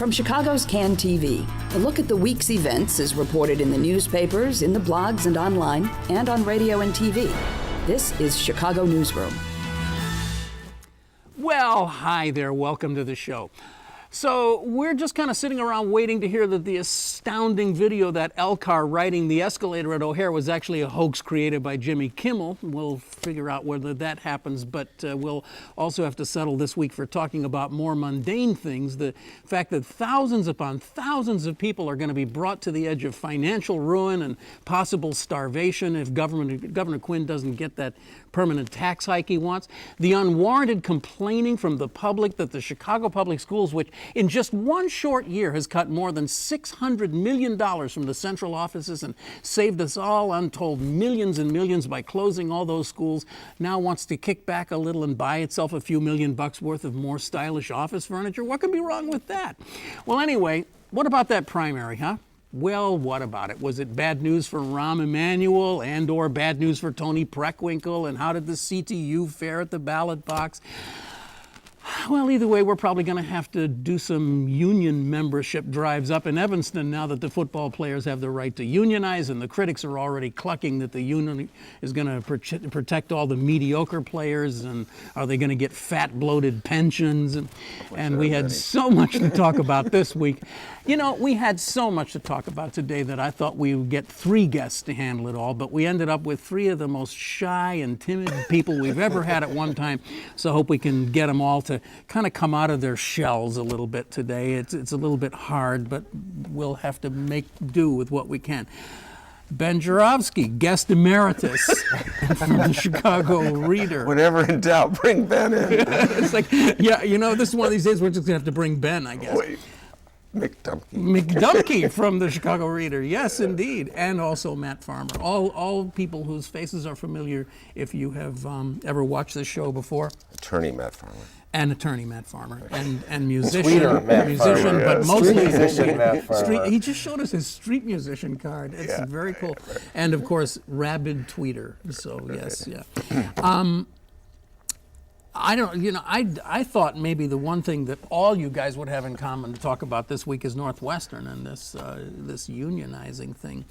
From Chicago's CAN TV, a look at the week's events is reported in the newspapers, in the blogs and online, and on radio and TV. This is Chicago Newsroom. Well, hi there. Welcome to the show. So we're just kind of sitting around waiting to hear that the astounding video that Elcar riding the escalator at O'Hare was actually a hoax created by Jimmy Kimmel. We'll figure out whether that happens, but we'll also have to settle this week for talking about more mundane things. The fact that thousands upon thousands of people are going to be brought to the edge of financial ruin and possible starvation if Governor Quinn doesn't get that permanent tax hike he wants. The unwarranted complaining from the public that the Chicago Public Schools, which in just one short year has cut more than $600 million from the central offices and saved us all untold millions and millions by closing all those schools, now wants to kick back a little and buy itself a few $1,000,000 worth of more stylish office furniture. What could be wrong with that? Well, anyway, what about that primary, huh? Well, what about it? Was it bad news for Rahm Emanuel and or bad news for Tony Preckwinkle? And how did the CTU fare at the ballot box? Well, either way, we're probably going to have to do some union membership drives up in Evanston now that the football players have the right to unionize, and the critics are already clucking that the union is going to protect all the mediocre players, and are they going to get fat, bloated pensions? And we had so much to talk about this week. You know, we had so much to talk about today that I thought we would get 3 guests to handle it all, but we ended up with 3 of the most shy and timid people we've ever had at one time. So I hope we can get them all to kind of come out of their shells a little bit today. It's a little bit hard, but we'll have to make do with what we can. Ben Joravsky, guest emeritus from the Chicago Reader. Whenever in doubt, bring Ben in. It's like, yeah, you know, this is one of these days we're just going to have to bring Ben, I guess. Wait. Mick Dumke from the Chicago Reader, yes, indeed, and also Matt Farmer. All people whose faces are familiar if you have ever watched this show before. Attorney Matt Farmer. And attorney Matt Farmer, and musician, Farmer, but yes. mostly musician Matt Farmer. He just showed us his street musician card. It's very cool, and of course, rabid tweeter. So yes, yeah. I thought maybe the one thing that all you guys would have in common to talk about this week is Northwestern and this unionizing thing.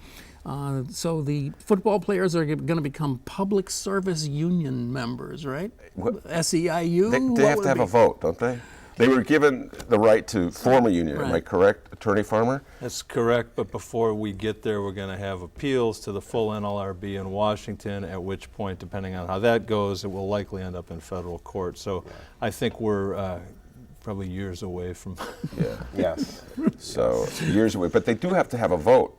So the football players are going to become public service union members, right? SEIU? They have to have a vote, don't they? They were given the right to form a union. Right. Am I correct, Attorney Farmer? That's correct, but before we get there, we're going to have appeals to the full NLRB in Washington, at which point, depending on how that goes, it will likely end up in federal court. So I think we're probably years away from... Yes. So years away. But they do have to have a vote.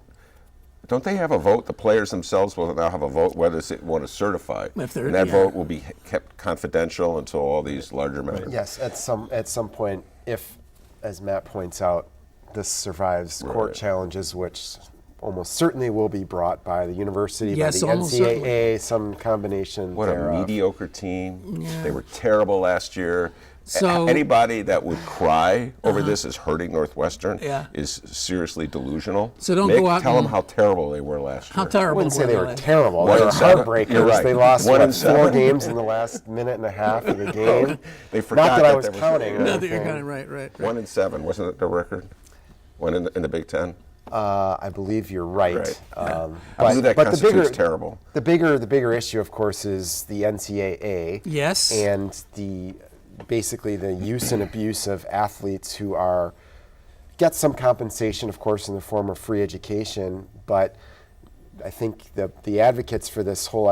Don't they have a vote? The players themselves will now have a vote whether they want to certify. And that vote will be kept confidential until all these larger members. Yes, at some point, if, as Matt points out, this survives court challenges, which almost certainly will be brought by the university, by the NCAA, some combination thereof. A mediocre team. Yeah. They were terrible last year. So anybody that would cry over this as hurting Northwestern is seriously delusional. So don't Mick, go out tell them how terrible they were last year. How terrible? I wouldn't say they were terrible. They were heartbreakers. Right. They lost 4 games in the last minute and a half of the game. They forgot Not that I was counting. Not that you're counting, right. 1-7, wasn't it the record? One in the Big Ten. I believe you're right. I believe that constitutes terrible. The bigger issue, of course, is the NCAA. Yes. And basically the use and abuse of athletes who get some compensation, of course, in the form of free education, but I think the advocates for this whole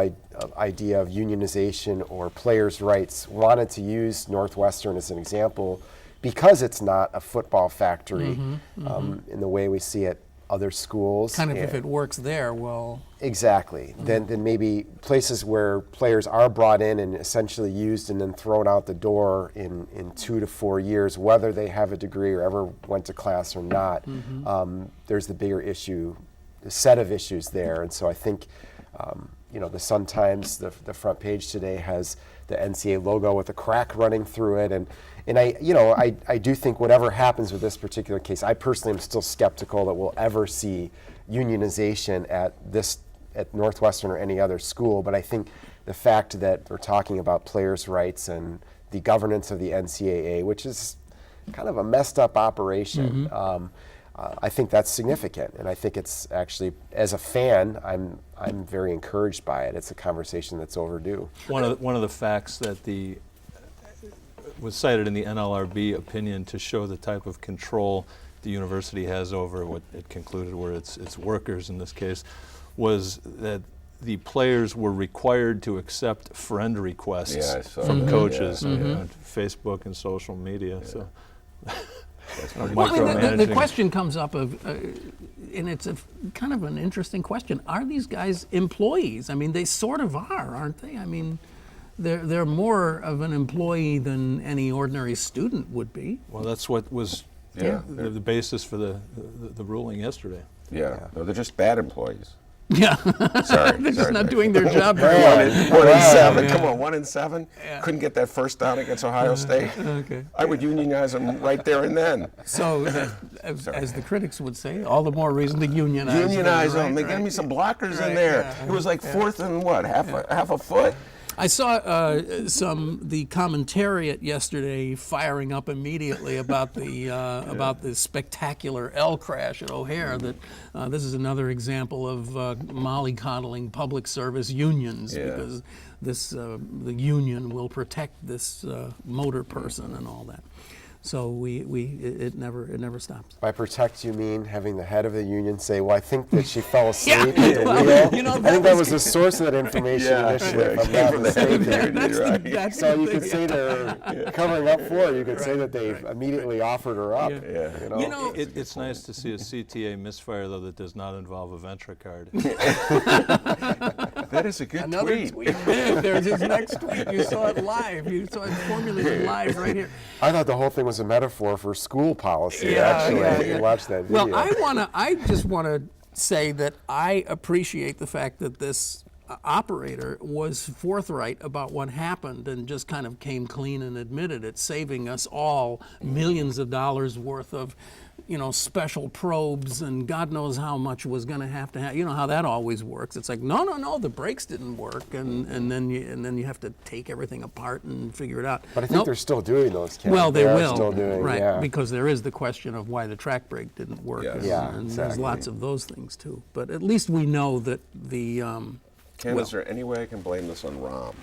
idea of unionization or players' rights wanted to use Northwestern as an example because it's not a football factory in the way we see it other schools. Kind of if it works there, well... Exactly. Then maybe places where players are brought in and essentially used and then thrown out the door in 2 to 4 years, whether they have a degree or ever went to class or not, there's the bigger issue, the set of issues there. And so I think, the Sun-Times, the front page today has the NCAA logo with a crack running through it, and I do think whatever happens with this particular case, I personally am still skeptical that we'll ever see unionization at Northwestern or any other school. But I think the fact that we're talking about players' rights and the governance of the NCAA, which is kind of a messed up operation. I think that's significant, and I think it's actually, as a fan, I'm very encouraged by it. It's a conversation that's overdue. One of the facts that was cited in the NLRB opinion to show the type of control the university has over what it concluded were its workers in this case, was that the players were required to accept friend requests from coaches on Facebook and social media. So. The question comes up and it's kind of an interesting question. Are these guys employees? I mean, they sort of are, aren't they? I mean, they're more of an employee than any ordinary student would be. Well, that's what was the basis for the ruling yesterday. Yeah, no, they're just bad employees. Yeah, Sorry, they're just not doing their job very well. 1 in 7. Come on, 1 in 7. Couldn't get that first down against Ohio State. Okay. I would unionize them right there and then. So, as the critics would say, all the more reason to unionize. Unionize them. They gave me some blockers in there. It was like fourth and what, half a foot. I saw the commentariat yesterday firing up immediately about the spectacular L crash at O'Hare. That this is another example of mollycoddling public service unions because the union will protect this motor person and all that. So it never stops. By protect, you mean having the head of the union say, "Well, I think that she fell asleep at the wheel." I think that was the source of that information initially. If I'm not mistaken. So you could say they're covering up for her. You could say that they've immediately offered her up. You know, it's nice to see a CTA misfire though that does not involve a Ventra card. That is a good tweet. There's his next tweet. You saw it live. You saw it formulated live right here. I thought the whole thing was a metaphor for school policy. Actually, watch that video. Well, I just want to say that I appreciate the fact that this operator was forthright about what happened and just kind of came clean and admitted it, saving us all millions of dollars worth of, special probes and God knows how much was going to have. You know how that always works. It's like no, the brakes didn't work, and then you have to take everything apart and figure it out. But I think they're still doing those. Well, they will, still doing, because there is the question of why the track brake didn't work, and there's lots of those things too. But at least we know that the. Ken, is there any way I can blame this on Rom?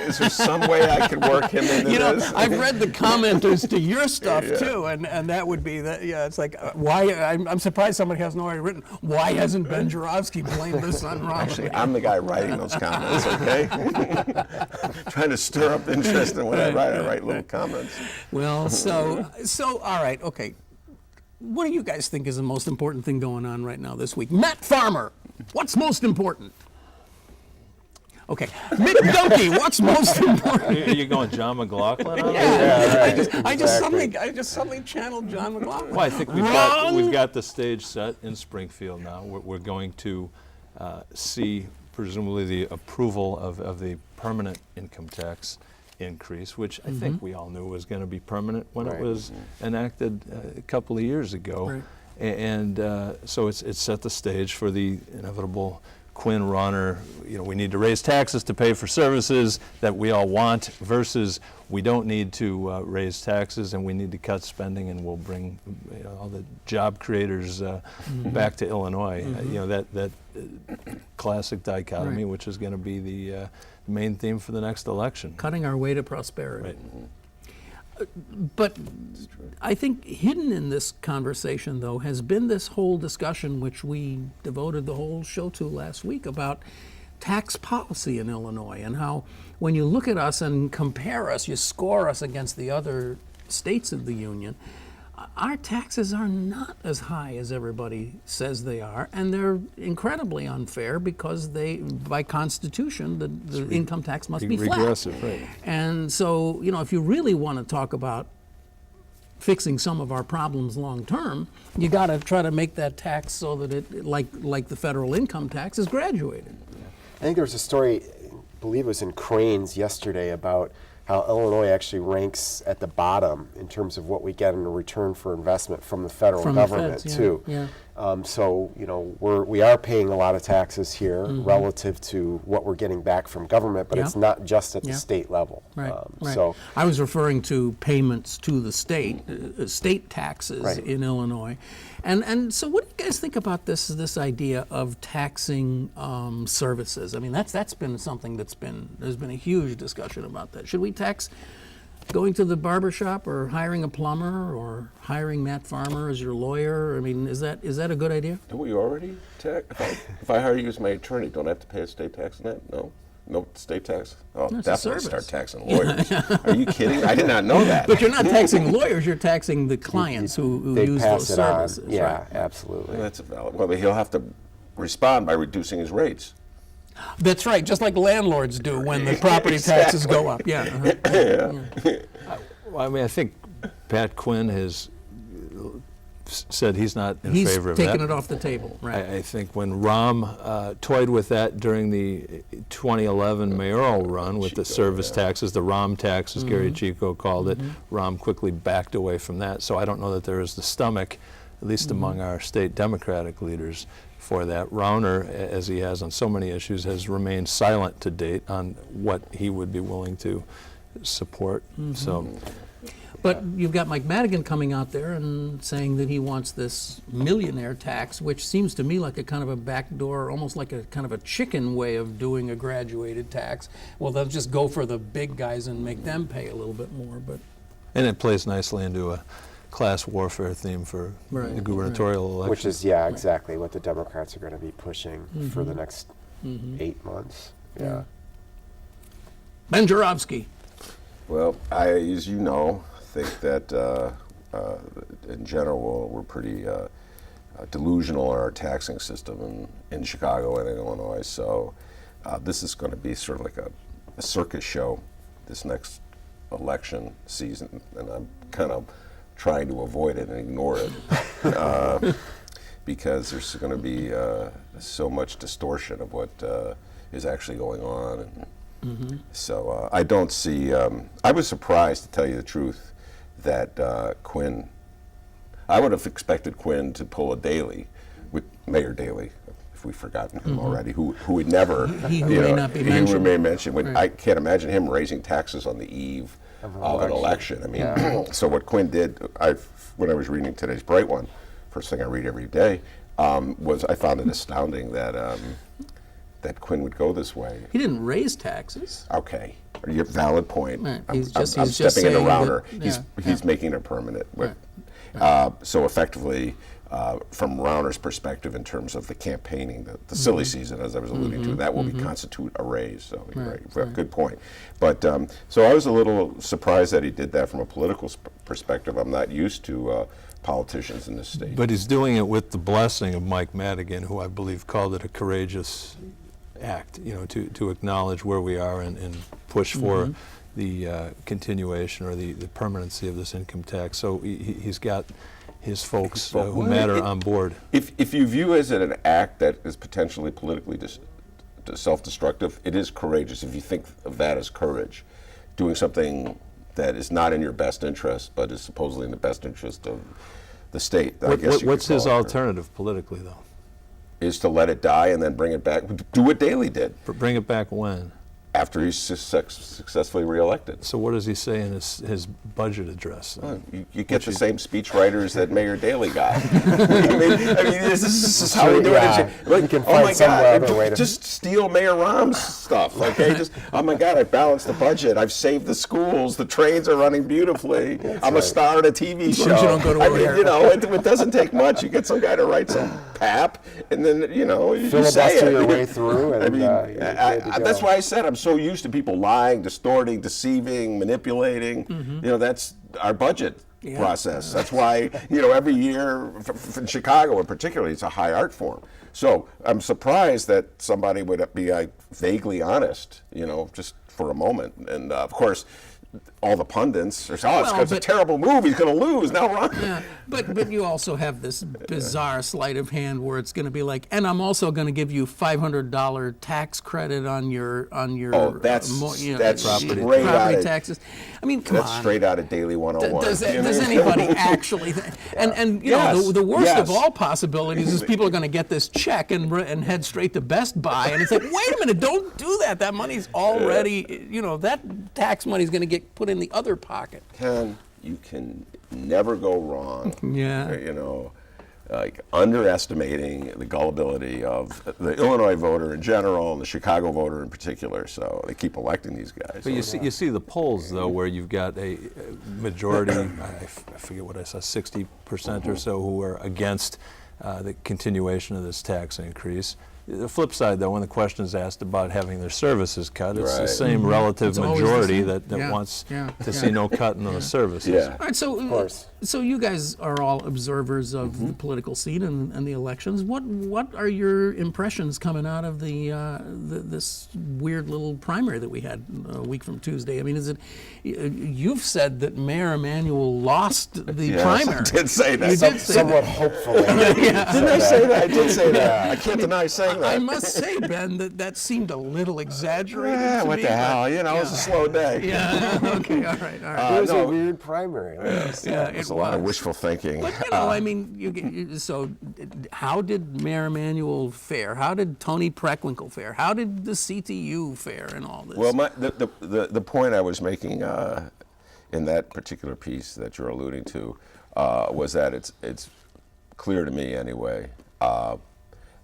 Is there some way I can work him into this? I've read the commenters to your stuff too, and that would be that. Yeah, it's like why? I'm surprised somebody hasn't already written. Why hasn't Ben Joravsky blamed this on Rom? Actually, I'm the guy writing those comments. Okay, trying to stir up interest in what I write little comments. Well, so all right, okay. What do you guys think is the most important thing going on right now this week? Matt Farmer, what's most important? Okay, Mick Dumke, what's most important? Are you going John McLaughlin on I just suddenly channeled John McLaughlin. Well, I think we've got the stage set in Springfield now. We're going to see presumably the approval of the permanent income tax increase, which I think we all knew was going to be permanent when it was enacted a couple of years ago. Right. And so it's set the stage for the inevitable Quinn, Rauner, we need to raise taxes to pay for services that we all want versus we don't need to raise taxes and we need to cut spending and we'll bring all the job creators back to Illinois. That classic dichotomy, which is going to be the main theme for the next election. Cutting our way to prosperity. Right. But I think hidden in this conversation, though, has been this whole discussion, which we devoted the whole show to last week, about tax policy in Illinois and how when you look at us and compare us, you score us against the other states of the Union, our taxes are not as high as everybody says they are, and they're incredibly unfair because by Constitution, the income tax must be flat. Regressive, right. And so, if you really want to talk about fixing some of our problems long term, you got to try to make that tax so that it, like the federal income tax, is graduated. I think there was a story, I believe it was in Cranes yesterday, about how Illinois actually ranks at the bottom in terms of what we get in return for investment from the federal government, too. So, we are paying a lot of taxes here relative to what we're getting back from government, but it's not just at the state level. Right. So I was referring to payments to the state, state taxes in Illinois. And so what do you guys think about this idea of taxing services? I mean, that's been something there's been a huge discussion about that. Should we tax going to the barber shop or hiring a plumber or hiring Matt Farmer as your lawyer? I mean, is that a good idea? Don't we already tax? If I hire you as my attorney, don't I have to pay a state tax on that? No? No state tax? Oh, No, it's definitely a service. start taxing lawyers. Are you kidding? I did not know that. But you're not taxing lawyers, you're taxing the clients who they use pass those it on. services. Yeah, Right. absolutely. That's a valid. Well, he'll have to respond by reducing his rates. That's right, just like landlords do when the property taxes go up. Yeah. Well, I mean, I think Pat Quinn has said he's not in He's favor of that. taken it off the table. Right. I think when Rahm toyed with that during the 2011 mayoral run with the service taxes, the Rahm taxes, Gary Chico called it, Rahm quickly backed away from that. So I don't know that there is the stomach, at least among our state Democratic leaders, for that. Rauner, as he has on so many issues, has remained silent to date on what he would be willing to support. So. But you've got Mike Madigan coming out there and saying that he wants this millionaire tax, which seems to me like a kind of a backdoor, almost like a kind of a chicken way of doing a graduated tax. Well, they'll just go for the big guys and make them pay a little bit more. And it plays nicely into a class warfare theme for the gubernatorial election. Which is, exactly what the Democrats are going to be pushing for the next 8 months. Yeah. Ben Joravsky. Well, as you know, think that in general we're pretty delusional in our taxing system in Chicago and in Illinois. So this is going to be sort of like a circus show this next election season, and I'm kind of trying to avoid it and ignore it because there's going to be so much distortion of what is actually going on. And so I don't see, I was surprised, to tell you the truth, that Quinn, I would have expected Quinn to pull a Daley with Mayor Daley, if we've forgotten him already, who would never, He may not be mentioned. He may mention. I can't imagine him raising taxes on the eve of an election. I mean, so what Quinn did, when I was reading today's Bright One, first thing I read every day, was I found it astounding that that Quinn would go this way. He didn't raise taxes. Okay, you have a valid point. Right. I'm He's just stepping into saying Rauner. that- He's making it permanent. So effectively, from Rauner's perspective, in terms of the campaigning, the silly season, as I was alluding to, that will constitute a raise. So you're right. Good point. But so I was a little surprised that he did that from a political perspective. I'm not used to politicians in this state. But he's doing it with the blessing of Mike Madigan, who I believe called it a courageous act, to acknowledge where we are and push for the continuation or the permanency of this income tax. So he's got his folks who matter on board. If you view it as an act that is potentially politically self-destructive, it is courageous. If you think of that as courage, doing something that is not in your best interest, but is supposedly in the best interest of the state. What's his alternative politically, though? Is to let it die and then bring it back. Do what Daley did. Bring it back when? After he's successfully reelected. So what does he say in his budget address? You get the same speech writers that Mayor Daley got. I mean, this is how we do it. You can find some other way to just steal Mayor Rahm's stuff. Okay, oh my God, I balanced the budget. I've saved the schools. The trains are running beautifully. I'm a star in a TV show. You don't go to I mean, it doesn't take much. You get some guy to write some pap, and then you say it. Your way through. And, that's why I said I'm so used to people lying, distorting, deceiving, manipulating. That's our budget process. That's why, every year, in Chicago in particular, it's a high art form. So I'm surprised that somebody would be vaguely honest, just for a moment. And of course, all the pundits are saying, it's a terrible move. He's going to lose now. Ron. Yeah, but you also have this bizarre sleight of hand where it's going to be like, and I'm also going to give you $500 tax credit on your that's property taxes. I mean, come on. That's straight out of Daily 101. Does anybody actually? And you know, the worst of all possibilities is people are going to get this check and head straight to Best Buy, and it's like, wait a minute, don't do that. That money's already, that tax money's going to get put in the other pocket. Ken, you can never go wrong. Yeah. Like underestimating the gullibility of the Illinois voter in general and the Chicago voter in particular. So they keep electing these guys. But you see the polls though, where you've got a majority, I forget what I saw, 60% or so who are against the continuation of this tax increase. The flip side, though, when the question is asked about having their services cut, it's the same relative majority that wants to see no cut in those services. Yeah. All right, so you guys are all observers of the political scene and the elections. What are your impressions coming out of this weird little primary that we had a week from Tuesday? I mean, is it? You've said that Mayor Emanuel lost the primary. I did say that. You did say somewhat that. hopefully. Didn't I say that? I did say that. I can't deny saying that. I must say, Ben, that seemed a little exaggerated to what me. the hell? It was a slow day. Yeah, okay, all right. It was a weird primary. It's a lot of wishful thinking. But, I mean, so how did Mayor Emanuel fare? How did Tony Preckwinkle fare? How did the CTU fare in all this? Well, the point I was making in that particular piece that you're alluding to was that it's clear to me anyway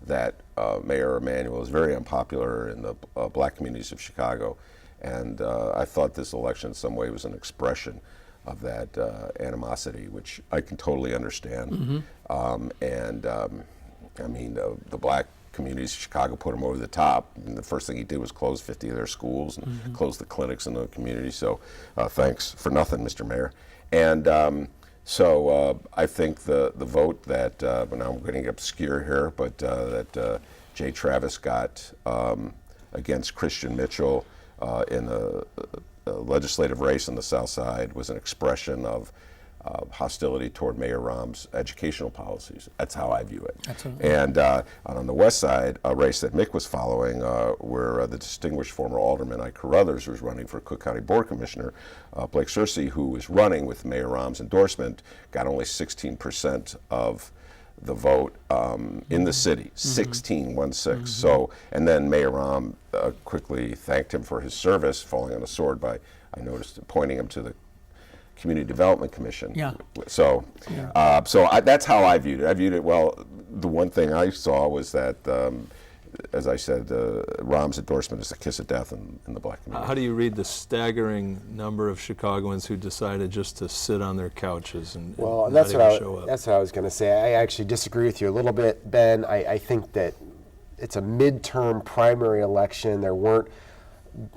that Mayor Emanuel is very unpopular in the black communities of Chicago, and I thought this election in some way was an expression of that animosity, which I can totally understand. I mean, the black communities of Chicago put him over the top, and the first thing he did was close 50 of their schools and close the clinics in the community. So thanks for nothing, Mr. Mayor. And so I think the vote that, now I'm getting obscure here, but that Jay Travis got against Christian Mitchell in a legislative race on the South Side was an expression of hostility toward Mayor Rahm's educational policies. That's how I view it. And on the West Side, a race that Mick was following, where the distinguished former Alderman Ike Carruthers was running for Cook County Board Commissioner, Blake Searcy, who was running with Mayor Rahm's endorsement, got only 16% of the vote in the city, 16. So, and then Mayor Rahm quickly thanked him for his service, falling on the sword by, I noticed, pointing him to the Community Development Commission. Yeah. So, that's how I viewed it. I viewed it, well, the one thing I saw was that, as I said, Rahm's endorsement is a kiss of death in the black community. How do you read the staggering number of Chicagoans who decided just to sit on their couches and not even show up? That's what I was going to say. I actually disagree with you a little bit, Ben. I think that it's a midterm primary election. There weren't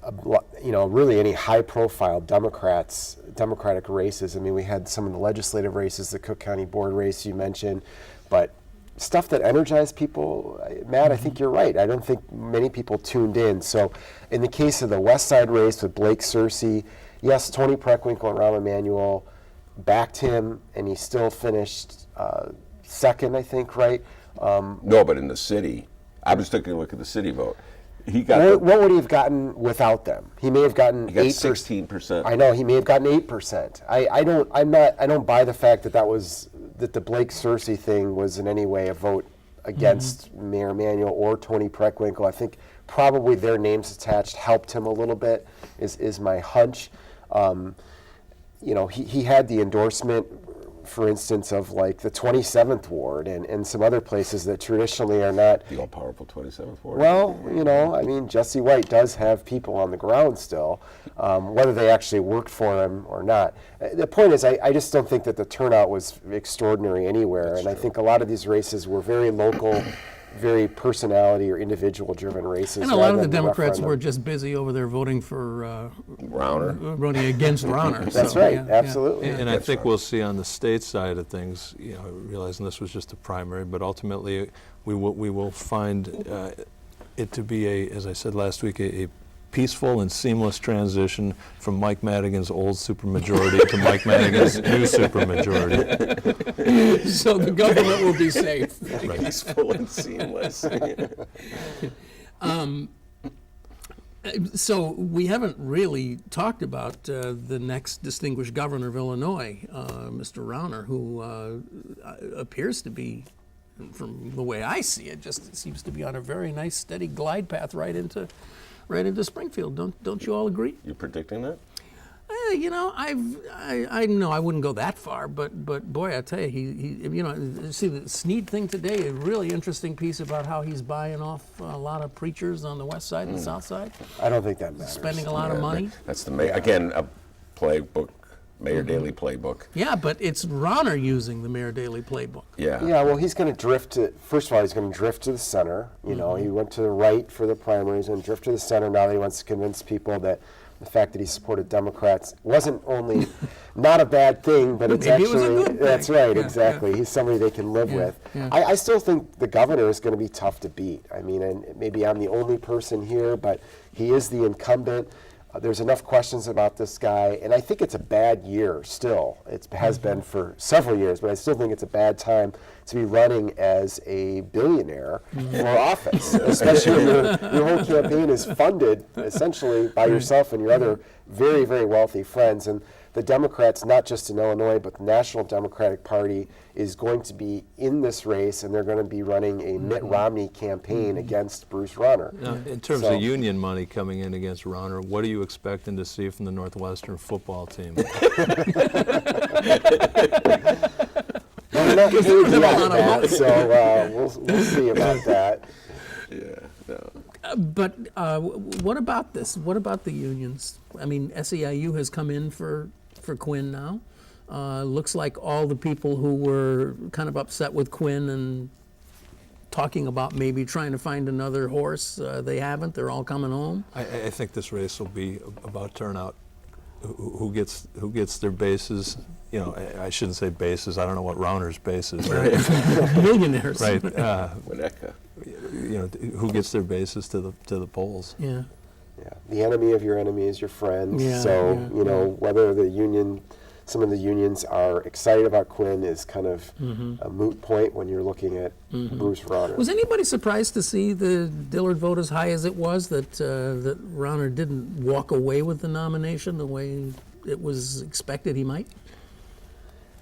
really any high-profile Democratic races. I mean, we had some of the legislative races, the Cook County Board race you mentioned, but stuff that energized people, Matt, I think you're right. I don't think many people tuned in. So in the case of the West Side race with Blake Searcy, yes, Tony Preckwinkle and Rahm Emanuel backed him, and he still finished second, I think, right? No, but in the city, I was taking a look at the city vote. He got what would he have gotten without them? He may have gotten 16%. I know he may have gotten 8%. I don't buy the fact that the Blake Searcy thing was in any way a vote against Mayor Emanuel or Tony Preckwinkle. I think probably their names attached helped him a little bit. Is my hunch. He had the endorsement, for instance, of like the 27th Ward and some other places that traditionally are not the all-powerful 27th Ward. Well, I mean, Jesse White does have people on the ground still, whether they actually worked for him or not. The point is, I just don't think that the turnout was extraordinary anywhere, and I think a lot of these races were very local, very personality or individual-driven races. And a lot of the Democrats were just busy over there voting for Rauner, voting against Rauner. That's right, absolutely. And I think we'll see on the state side of things, realizing this was just a primary, but ultimately we will find it to be as I said last week, a peaceful and seamless transition from Mike Madigan's old supermajority to Mike Madigan's new supermajority. So the government will be safe. Peaceful and seamless. So we haven't really talked about the next distinguished governor of Illinois, Mr. Rauner, who appears to be, from the way I see it, just seems to be on a very nice, steady glide path right into Springfield. Don't you all agree? You predicting that? You know, I know I wouldn't go that far, but boy, I tell you, he you know, see the Snead thing today, a really interesting piece about how he's buying off a lot of preachers on the west side and the south side. I don't think that matters. Spending a lot of money. That's again, a playbook, Mayor Daley playbook. Yeah, but it's Rauner using the Mayor Daley playbook. Yeah. Yeah, well, he's going to drift to, first of all, he's going to drift to the center. You know, he went to the right for the primaries and drift to the center now that he wants to convince people that the fact that he supported Democrats wasn't only not a bad thing, but it's Maybe actually, it was a good thing. that's right, Yeah, exactly. yeah. He's somebody they can live with. yeah. I still think the governor is going to be tough to beat. I mean, and maybe I'm the only person here, but he is the incumbent. There's enough questions about this guy, and I think it's a bad year still. It has been for several years, but I still think it's a bad time to be running as a billionaire for office, especially when your whole campaign is funded essentially by yourself and your other very, very wealthy friends. And the Democrats, not just in Illinois, but the National Democratic Party is going to be in this race, and they're going to be running a Mitt Romney campaign against Bruce Rauner. Now, in terms of union money coming in against Rauner, what are you expecting to see from the Northwestern football team? Well, we're not paid yet, Matt, so we'll see about that. Yeah. No. But what about this? What about the unions? I mean, SEIU has come in for Quinn now. Looks like all the people who were kind of upset with Quinn and talking about maybe trying to find another horse, they haven't. They're all coming home. I think this race will be about turnout. Who gets their bases? You know, I shouldn't say bases. I don't know what Rauner's base is. Right? Millionaires. Right. Winnetka. You know, who gets their bases to the polls? Yeah. Yeah, the enemy of your enemy is your friend. Yeah, so yeah, you know whether some of the unions are excited about Quinn is kind of a moot point when you're looking at Bruce Rauner. Was anybody surprised to see the Dillard vote as high as it was? That Rauner didn't walk away with the nomination the way it was expected he might?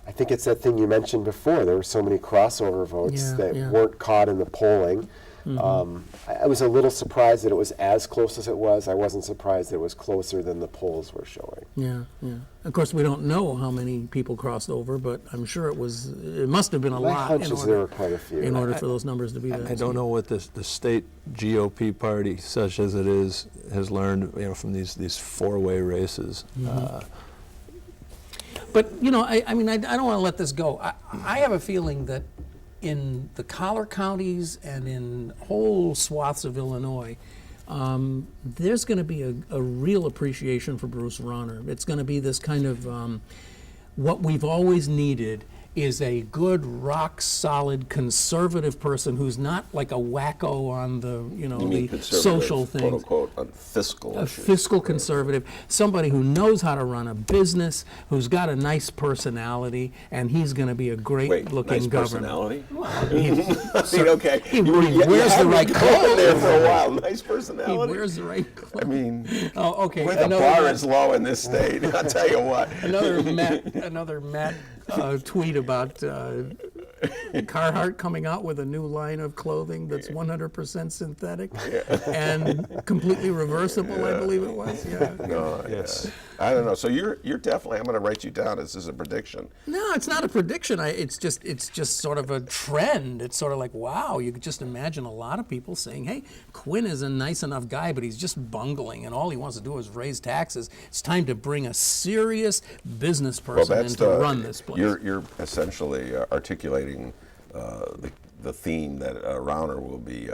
I think it's that thing you mentioned before. There were so many crossover votes that weren't caught in the polling. I was a little surprised that it was as close as it was. I wasn't surprised that it was closer than the polls were showing. Yeah, yeah. Of course, we don't know how many people crossed over, but I'm sure it must have been a lot. My hunch is there were quite a few. In order for those numbers to be that. I don't know what the state GOP party, such as it is, has learned, you know, from these four-way races. But you know, I mean, I don't want to let this go. I have a feeling that in the collar counties and in whole swaths of Illinois, there's going to be a real appreciation for Bruce Rauner. It's going to be this kind of what we've always needed is a good, rock-solid, conservative person who's not like a wacko on the, the social things. Quote, unquote, on fiscal A issues. fiscal conservative, somebody who knows how to run a business, who's got a nice personality, and he's going to be a great-looking nice governor. Personality? Okay. He You wears had the me right going clothes. there for a while. Nice He personality. wears the right clothes. I mean, Oh, okay. where the bar is low in this state, I'll tell you what. Another Matt tweet about Carhartt coming out with a new line of clothing that's 100% synthetic and completely reversible, I believe it was. Yeah. No, yes. I don't know. So you're definitely. I'm going to write you down. This is a prediction. No, it's not a prediction. It's just sort of a trend. It's sort of like, wow, you could just imagine a lot of people saying, hey, Quinn is a nice enough guy, but he's just bungling, and all he wants to do is raise taxes. It's time to bring a serious business person in to run this place. You're essentially articulating the theme that Rauner will be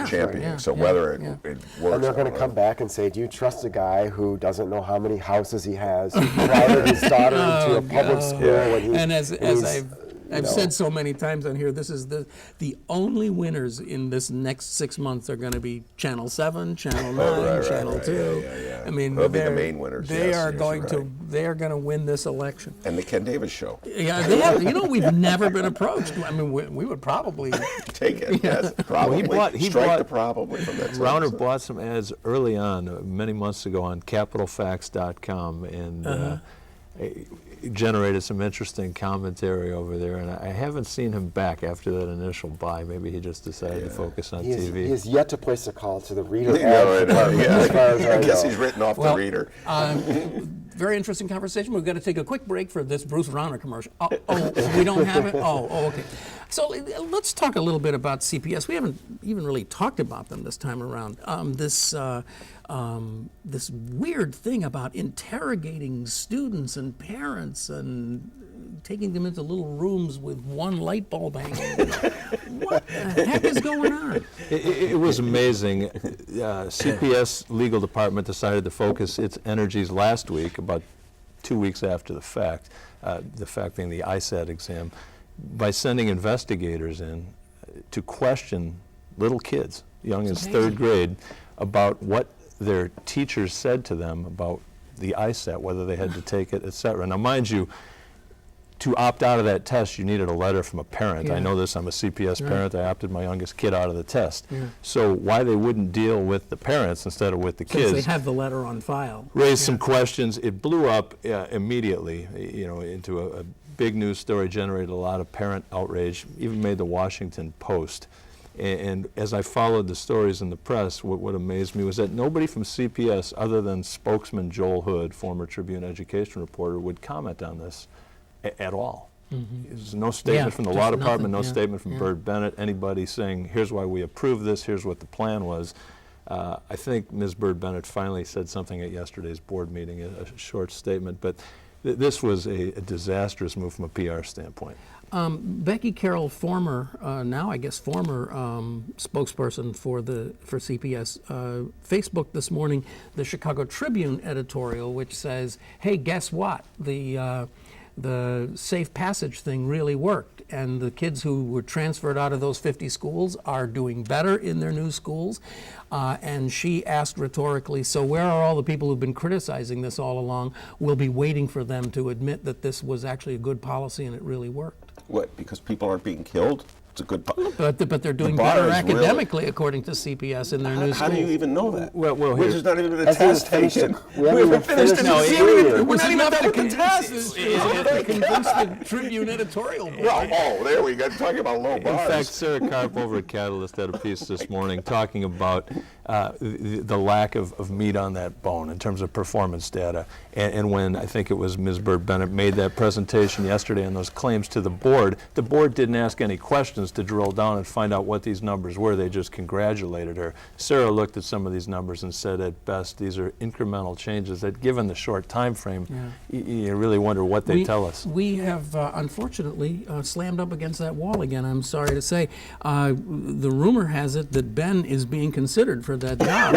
championing. So whether it works, And they're going to come back and say, do you trust a guy who doesn't know how many houses he has, who fired his daughter into a public school, I've said so many times on here, this is the only winners in this next 6 months are going to be Channel 7, Channel 9, Channel 2. Yeah. I mean, they'll be the main winners. They are going to win this election. And the Ken Davis show. Yeah, they have, we've never been approached. I mean, we would probably take it. Yes, probably. Well, he bought the probably from that. Rauner bought some ads early on, many months ago, on CapitalFacts.com, and generated some interesting commentary over there. And I haven't seen him back after that initial buy. Maybe he just decided to focus on TV. He has yet to place a call to the reader. I guess he's written off the reader. Very interesting conversation. We've got to take a quick break for this Bruce Rauner commercial. We don't have it? Okay. So let's talk a little bit about CPS. We haven't even really talked about them this time around. This weird thing about interrogating students and parents and taking them into little rooms with one light bulb hanging. What the heck is going on? It was amazing. CPS legal department decided to focus its energies last week, about 2 weeks after the fact being the ISAT exam, by sending investigators in to question little kids, young as third grade, about what their teachers said to them about the ISAT, whether they had to take it, etc. Now, mind you, to opt out of that test, you needed a letter from a parent. I know this, I'm a CPS parent. I opted my youngest kid out of the test. So why they wouldn't deal with the parents instead of with the kids? Since they have the letter on file. Raised some questions. It blew up immediately, into a big news story, generated a lot of parent outrage, even made the Washington Post. And as I followed the stories in the press, what amazed me was that nobody from CPS, other than spokesman Joel Hood, former Tribune education reporter, would comment on this at all. There's no statement from the law department, no statement from Bird Bennett, anybody saying, here's why we approve this, here's what the plan was. I think Ms. Bird Bennett finally said something at yesterday's board meeting, a short statement, but this was a disastrous move from a PR standpoint. Becky Carroll, former spokesperson for CPS, Facebook this morning the Chicago Tribune editorial, which says, "Hey, guess what? The safe passage thing really worked, and the kids who were transferred out of those 50 schools are doing better in their new schools." And she asked rhetorically, so where are all the people who've been criticizing this all along? We'll be waiting for them to admit that this was actually a good policy and it really worked. What, because people aren't being killed? It's a good policy. But they're doing better academically, according to CPS, in their new schools. How do you even know that? Well, there's not even a test taken. We haven't even finished it. We're not even done with the test. To convince the Tribune editorial board. Well, there we go. Talking about low bars. In fact, Sarah Karp over at Catalyst had a piece this morning talking about the lack of meat on that bone in terms of performance data. And when I think it was Ms. Bird Bennett made that presentation yesterday on those claims to the board didn't ask any questions to drill down and find out what these numbers were. They just congratulated her. Sarah looked at some of these numbers and said, at best, these are incremental changes that, given the short time frame, you really wonder what they tell us. We have, unfortunately, slammed up against that wall again, I'm sorry to say. The rumor has it that Ben is being considered for that job.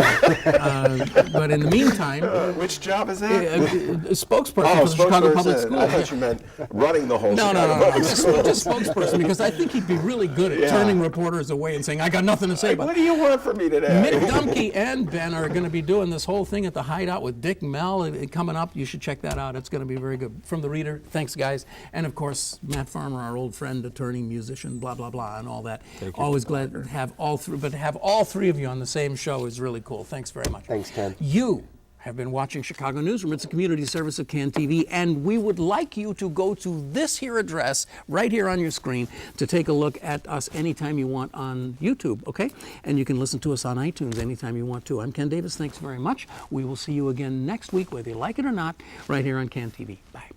But in the meantime... which job is that? Spokesperson for the Chicago Public Schools. I thought you meant running the whole Chicago Public Schools. Just spokesperson, because I think he'd be really good at turning reporters away and saying, I got nothing to say about it. What do you want from me today? Mick, Dumke, and Ben are going to be doing this whole thing at the Hideout with Dick Mel coming up. You should check that out. It's going to be very good. From the Reader, thanks, guys. And, of course, Matt Farmer, our old friend, attorney, musician, blah, blah, blah, and all that. Always glad to have all three, but to have all three of you on the same show is really cool. Thanks very much. Thanks, Ken. You have been watching Chicago Newsroom. It's a community service of CAN TV, and we would like you to go to this here address right here on your screen to take a look at us anytime you want on YouTube, okay? And you can listen to us on iTunes anytime you want to. I'm Ken Davis. Thanks very much. We will see you again next week, whether you like it or not, right here on CAN TV. Bye.